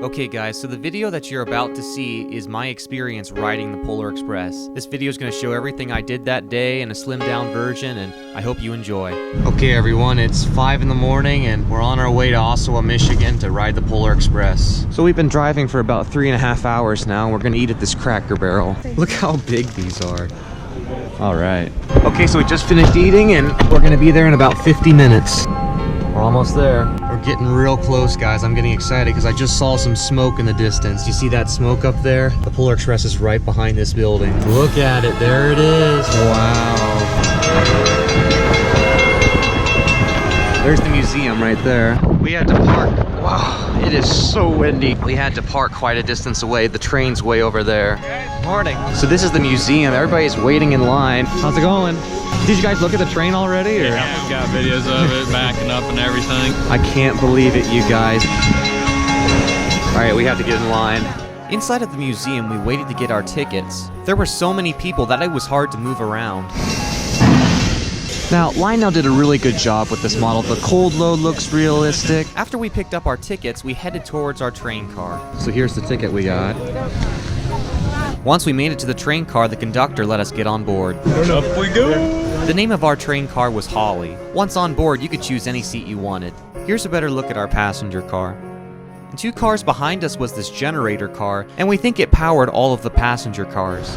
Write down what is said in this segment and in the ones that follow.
Okay guys, so the video that you're about to see is my experience riding the Polar Express. This video is going to show everything I did that day in a slimmed down version, and I hope you enjoy. Okay everyone, it's 5 in the morning and we're on our way to Oshawa, Michigan to ride the Polar Express. So we've been driving for about 3.5 hours now, and we're going to eat at this Cracker Barrel. Look how big these are. Alright. Okay, so we just finished eating and we're going to be there in about 50 minutes. We're almost there. We're getting real close, guys. I'm getting excited because I just saw some smoke in the distance. You see that smoke up there? The Polar Express is right behind this building. Look at it. There it is. Wow. There's the museum right there. We had to park. Wow, it is so windy. We had to park quite a distance away. The train's way over there. Morning. So this is the museum. Everybody's waiting in line. How's it going? Did you guys look at the train already? Or? Yeah, we've got videos of it, backing up and everything. I can't believe it, you guys. All right, we have to get in line. Inside of the museum, we waited to get our tickets. There were so many people that it was hard to move around. Now, Lionel did a really good job with this model. The cold load looks realistic. After we picked up our tickets, we headed towards our train car. So here's the ticket we got. Once we made it to the train car, the conductor let us get on board. Up we go! The name of our train car was Holly. Once on board, you could choose any seat you wanted. Here's a better look at our passenger car. And 2 cars behind us was this generator car, and we think it powered all of the passenger cars.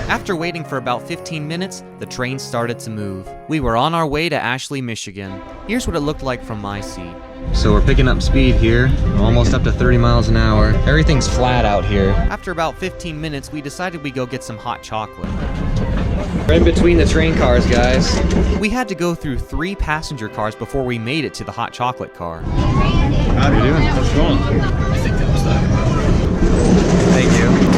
After waiting for about 15 minutes, the train started to move. We were on our way to Ashley, Michigan. Here's what it looked like from my seat. So we're picking up speed here, almost up to 30 miles an hour. Everything's flat out here. After about 15 minutes, we decided we'd go get some hot chocolate. We're in between the train cars, guys. We had to go through 3 passenger cars before we made it to the hot chocolate car. How are you doing? What's wrong? I think that was that. Thank you.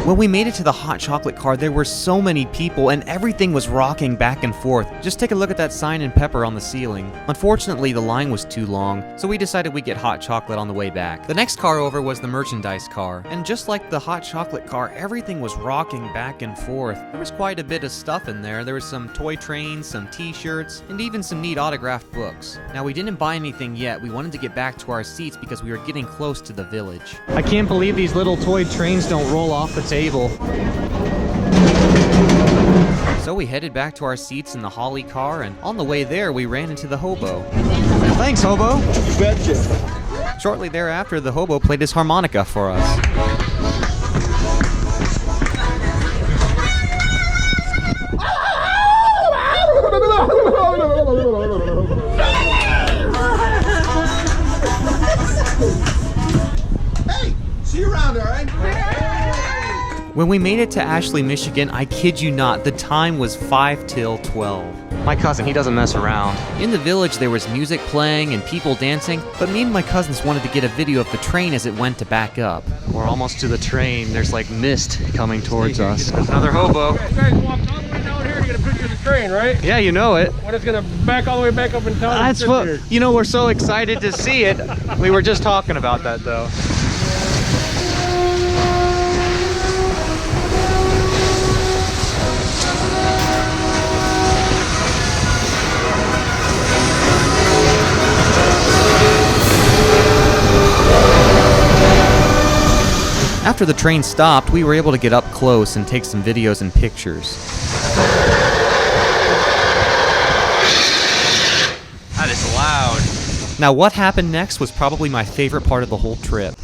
When we made it to the hot chocolate car, there were so many people and everything was rocking back and forth. Just take a look at that sign in pepper on the ceiling. Unfortunately, the line was too long, so we decided we'd get hot chocolate on the way back. The next car over was the merchandise car, and just like the hot chocolate car, everything was rocking back and forth. There was quite a bit of stuff in there. There was some toy trains, some t-shirts, and even some neat autographed books. Now, we didn't buy anything yet. We wanted to get back to our seats because we were getting close to the village. I can't believe these little toy trains don't roll off the table. So we headed back to our seats in the Holly car, and on the way there, we ran into the hobo. Thanks, hobo. You betcha. Shortly thereafter, the hobo played his harmonica for us. Hey, see you around, all right? When we made it to Ashley, Michigan, I kid you not, the time was 5 till 12. My cousin, he doesn't mess around. In the village, there was music playing and people dancing, but me and my cousins wanted to get a video of the train as it went to back up. We're almost to the train. There's like mist coming towards us. There's another hobo. You guys walked all the way down here to get a picture of the train, right? Yeah, you know it. When it's gonna back all the way back up in town. That's what, you know, we're so excited to see it. We were just talking about that though. After the train stopped, we were able to get up close and take some videos and pictures. That is loud. Now what happened next was probably my favorite part of the whole trip.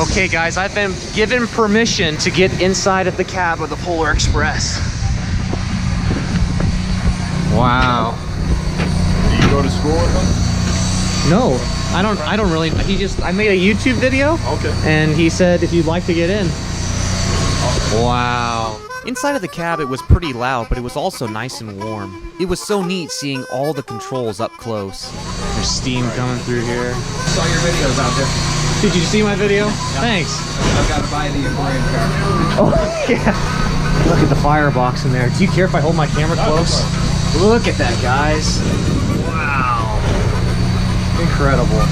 Okay guys, I've been given permission to get inside of the cab of the Polar Express. Wow. Do you go to school with them? No. I don't really, I made a YouTube video. Okay. And he said if you'd like to get in. Wow. Inside of the cab, it was pretty loud, but it was also nice and warm. It was so neat seeing all the controls up close. There's steam coming through here. Saw your videos out there. Did you see my video? Yeah. Thanks. I've got to buy the aquarium car. Oh, yeah. Look at the firebox in there. Do you care if I hold my camera close? Look at that, guys. Wow. Incredible.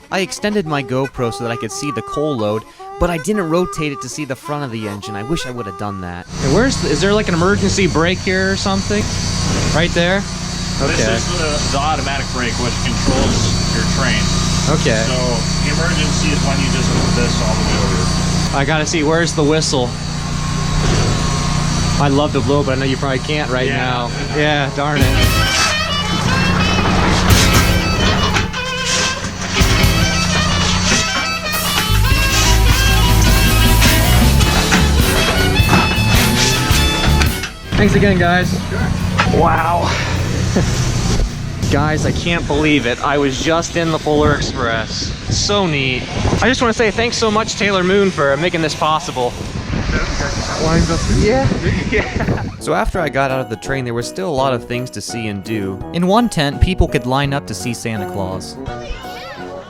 I extended my GoPro so that I could see the coal load, but I didn't rotate it to see the front of the engine. I wish I would have done that. And is there like an emergency brake here or something? Right there? Okay. This is the automatic brake which controls your train. Okay. So emergency is when you just move this all the way over. I gotta see, where's the whistle? I'd love to blow, but I know you probably can't right now. Yeah, darn it. Thanks again, guys. Wow. Guys, I can't believe it. I was just in the Polar Express. So neat. I just want to say thanks so much, Taylor Moon, for making this possible. Yeah. So after I got out of the train, there was still a lot of things to see and do. In one tent, people could line up to see Santa Claus.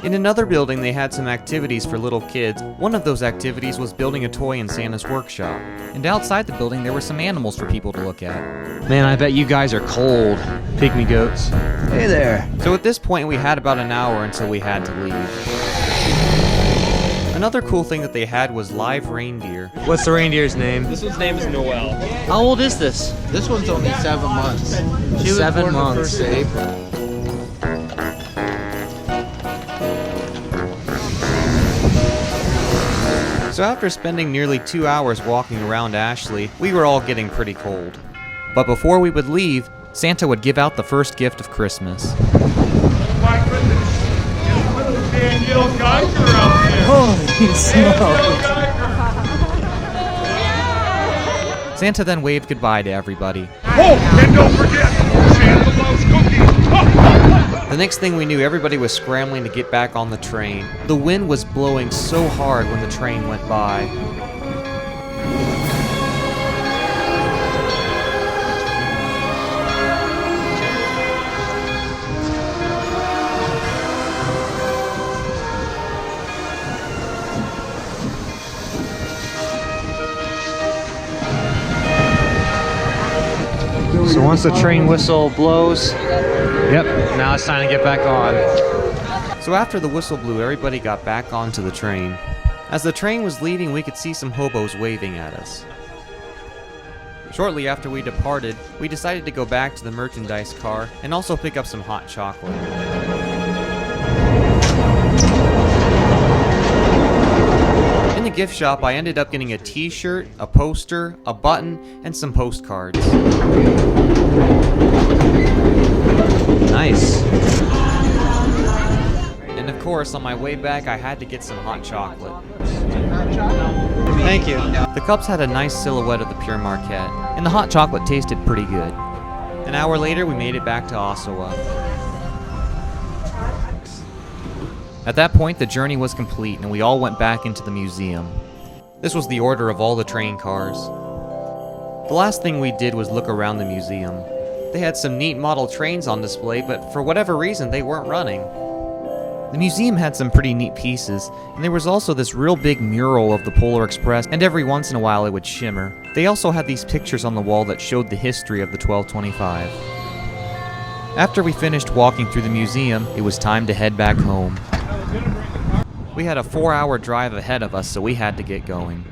In another building, they had some activities for little kids. One of those activities was building a toy in Santa's workshop. And outside the building, there were some animals for people to look at. Man, I bet you guys are cold, pygmy goats. Hey there. So at this point, we had about an hour until we had to leave. Another cool thing that they had was live reindeer. What's the reindeer's name? This one's name is Noel. How old is this? This one's only 7 months. She was 7 born months. the 1st of April. So after spending nearly 2 hours walking around Ashley, we were all getting pretty cold. But before we would leave, Santa would give out the first gift of Christmas. My goodness. Danielle Geiger out there. Holy smokes! Santa then waved goodbye to everybody. Oh, and don't forget, Santa loves cookies. The next thing we knew, everybody was scrambling to get back on the train. The wind was blowing so hard when the train went by. So once the train whistle blows, yep, now it's time to get back on. So after the whistle blew, everybody got back onto the train. As the train was leaving, we could see some hobos waving at us. Shortly after we departed, we decided to go back to the merchandise car and also pick up some hot chocolate. In the gift shop, I ended up getting a t-shirt, a poster, a button, and some postcards. Nice. And of course, on my way back, I had to get some hot chocolate. Thank you. The cups had a nice silhouette of the Pure Marquette, and the hot chocolate tasted pretty good. An hour later, we made it back to Oshawa. At that point, the journey was complete, and we all went back into the museum. This was the order of all the train cars. The last thing we did was look around the museum. They had some neat model trains on display, but for whatever reason, they weren't running. The museum had some pretty neat pieces, and there was also this real big mural of the Polar Express, and every once in a while it would shimmer. They also had these pictures on the wall that showed the history of the 1225. After we finished walking through the museum, it was time to head back home. We had a 4-hour drive ahead of us, so we had to get going.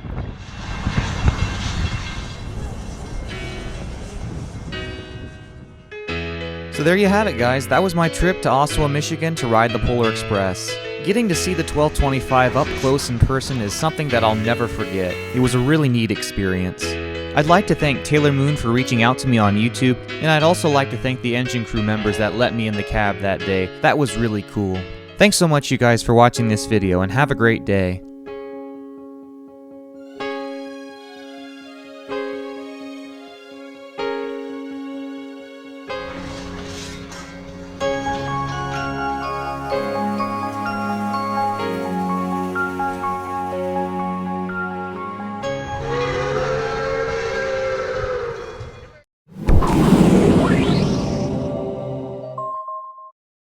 So there you have it, guys. That was my trip to Oshawa, Michigan to ride the Polar Express. Getting to see the 1225 up close in person is something that I'll never forget. It was a really neat experience. I'd like to thank Taylor Moon for reaching out to me on YouTube, and I'd also like to thank the engine crew members that let me in the cab that day. That was really cool. Thanks so much, you guys, for watching this video, and have a great day.